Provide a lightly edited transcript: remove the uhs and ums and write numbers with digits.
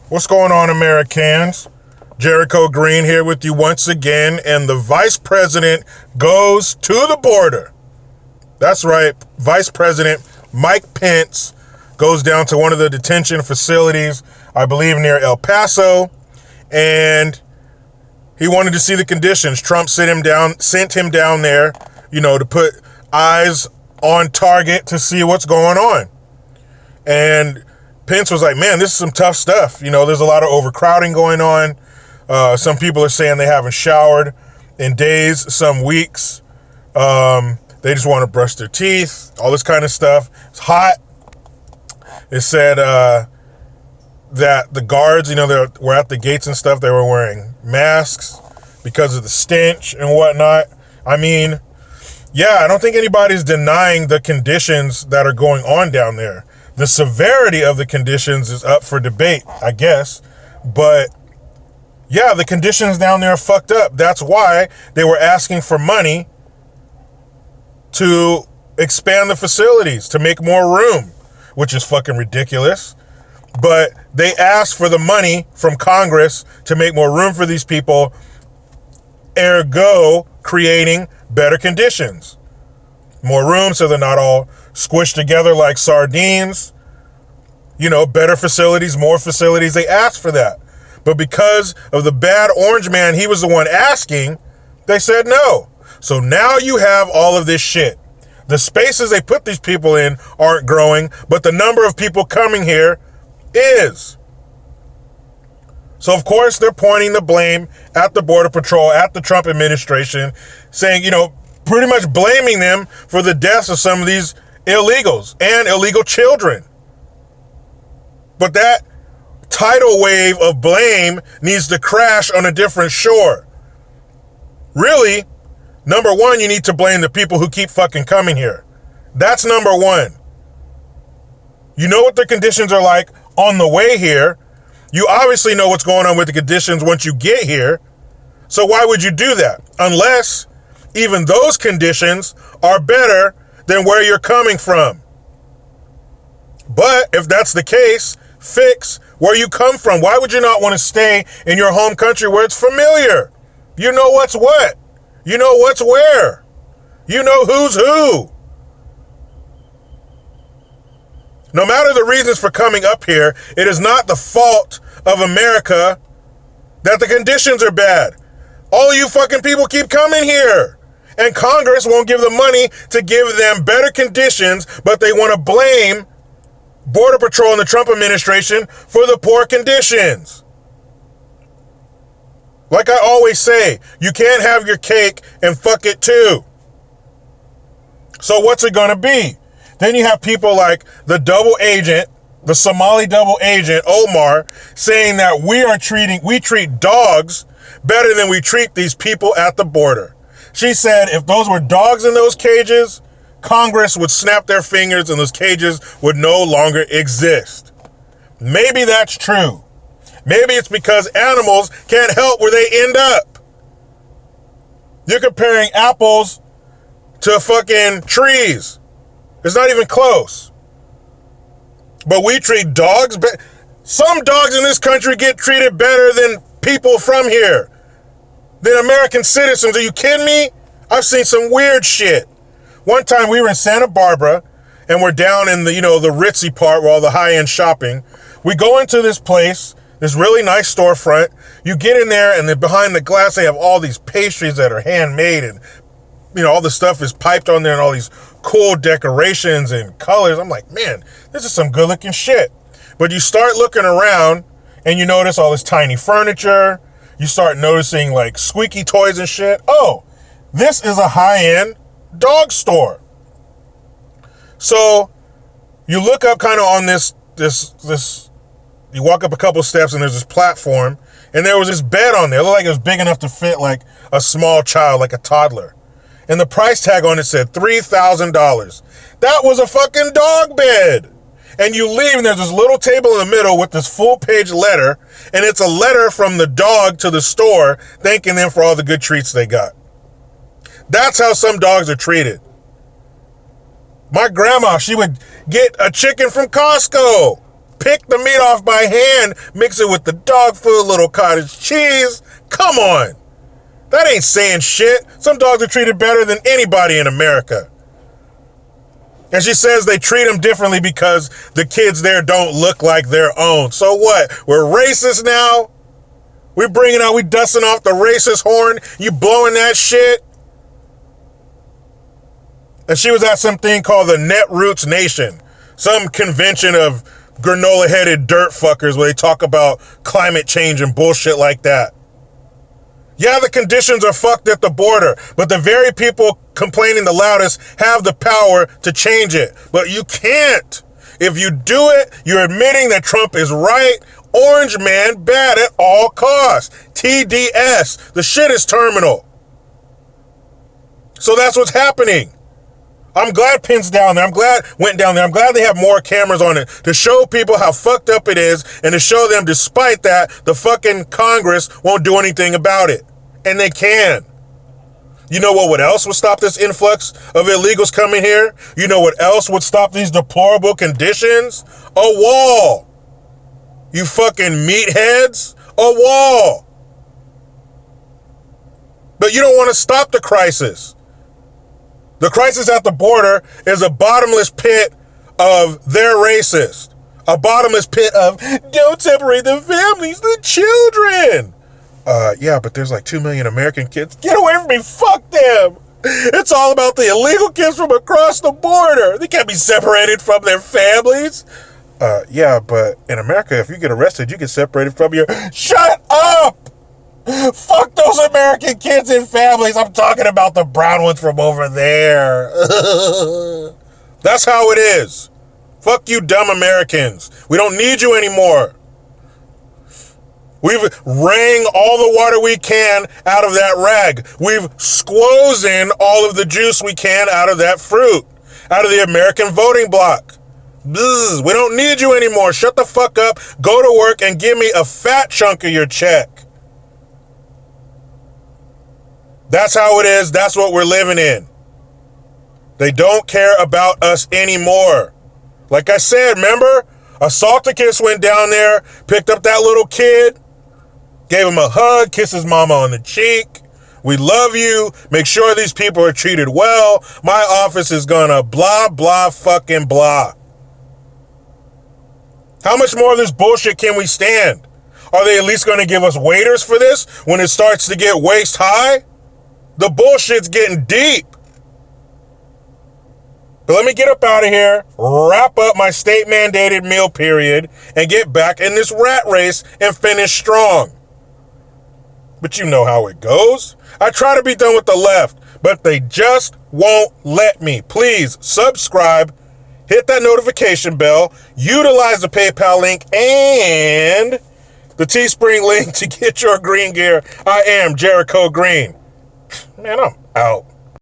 What's going on, Americans? Jericho Green here with you once again, and the Vice President goes to the border. That's right, Vice President Mike Pence goes down to one of the detention facilities, I believe near El Paso, and he wanted to see the conditions. Trump sent him down there, to put eyes on target to see what's going on. And Pence was like, man, this is some tough stuff. There's a lot of overcrowding going on. Some people are saying they haven't showered in days, some weeks. They just want to brush their teeth, all this kind of stuff. It's hot. It said that the guards, they were at the gates and stuff. They were wearing masks because of the stench and whatnot. I mean, yeah, I don't think anybody's denying the conditions that are going on down there. The severity of the conditions is up for debate, I guess. But yeah, the conditions down there are fucked up. That's why they were asking for money to expand the facilities, to make more room, which is fucking ridiculous. But they asked for the money from Congress to make more room for these people, ergo creating better conditions. More room so they're not all squished together like sardines. Better facilities, more facilities. They asked for that. But because of the bad orange man, he was the one asking, they said no. So now you have all of this shit. The spaces they put these people in aren't growing, but the number of people coming here is. So of course they're pointing the blame at the Border Patrol, at the Trump administration, saying, pretty much blaming them for the deaths of some of these illegals and illegal children. But that tidal wave of blame needs to crash on a different shore. Really, number one, you need to blame the people who keep fucking coming here. That's number one. You know what the conditions are like on the way here. You obviously know what's going on with the conditions once you get here. So why would you do that? Unless even those conditions are better than where you're coming from. But if that's the case, fix where you come from. Why would you not want to stay in your home country where it's familiar? You know what's what. You know what's where. You know who's who. No matter the reasons for coming up here, it is not the fault of America that the conditions are bad. All you fucking people keep coming here. And Congress won't give the money to give them better conditions, but they want to blame Border Patrol and the Trump administration for the poor conditions. Like I always say, you can't have your cake and fuck it too. So what's it gonna be? Then you have people like the double agent, the Somali double agent, Omar, saying that we treat dogs better than we treat these people at the border. She said if those were dogs in those cages, Congress would snap their fingers and those cages would no longer exist. Maybe that's true. Maybe it's because animals can't help where they end up. You're comparing apples to fucking trees. It's not even close. But we treat dogs some dogs in this country get treated better than people from here. Than American citizens. Are you kidding me? I've seen some weird shit. One time we were in Santa Barbara and we're down in the ritzy part where all the high-end shopping. We go into this place, this really nice storefront. You get in there and then behind the glass they have all these pastries that are handmade and all the stuff is piped on there and all these cool decorations and colors. I'm like, man, this is some good looking shit. But you start looking around and you notice all this tiny furniture. You start noticing like squeaky toys and shit. Oh, this is a high-end dog store. So you look up kind of on this, you walk up a couple steps and there's this platform and there was this bed on there. It looked like it was big enough to fit like a small child, like a toddler. And the price tag on it said $3,000. That was a fucking dog bed. And you leave and there's this little table in the middle with this full page letter. And it's a letter from the dog to the store thanking them for all the good treats they got. That's how some dogs are treated. My grandma, she would get a chicken from Costco. pick the meat off by hand, mix it with the dog food, little cottage cheese. Come on. That ain't saying shit. Some dogs are treated better than anybody in America. And she says they treat them differently because the kids there don't look like their own. So what? We're racist now? We dusting off the racist horn? You blowing that shit? And she was at something called the Netroots Nation. Some convention of granola-headed dirt fuckers where they talk about climate change and bullshit like that. Yeah, the conditions are fucked at the border, but the very people complaining the loudest have the power to change it. But you can't. If you do it, you're admitting that Trump is right. Orange man bad at all costs. TDS. The shit is terminal. So that's what's happening. I'm glad Pence went down there. I'm glad they have more cameras on it to show people how fucked up it is and to show them, despite that, the fucking Congress won't do anything about it. And they can. You know what else would stop this influx of illegals coming here? You know what else would stop these deplorable conditions? A wall. You fucking meatheads. A wall. But you don't want to stop the crisis. The crisis at the border is a bottomless pit of they're racist. A bottomless pit of don't separate the families, the children. Yeah, but there's like 2 million American kids. Get away from me. Fuck them. It's all about the illegal kids from across the border. They can't be separated from their families. Yeah, but in America, if you get arrested, you get separated from your... Shut up! Fuck those American kids and families. I'm talking about the brown ones from over there. That's how it is. Fuck you dumb Americans. We don't need you anymore. We've wrung all the water we can out of that rag. We've squozen all of the juice we can out of that fruit, out of the American voting bloc. Bzz, we don't need you anymore. Shut the fuck up, go to work, and give me a fat chunk of your check. That's how it is. That's what we're living in. They don't care about us anymore. Like I said, remember? Assaulticus went down there, picked up that little kid, gave him a hug, kissed his mama on the cheek. We love you. Make sure these people are treated well. My office is gonna blah, blah, fucking blah. How much more of this bullshit can we stand? Are they at least gonna give us waiters for this when it starts to get waist high? The bullshit's getting deep. But let me get up out of here, wrap up my state-mandated meal period, and get back in this rat race and finish strong. But you know how it goes. I try to be done with the left, but they just won't let me. Please subscribe, hit that notification bell, utilize the PayPal link and the Teespring link to get your green gear. I am Jericho Green. Man, I'm out.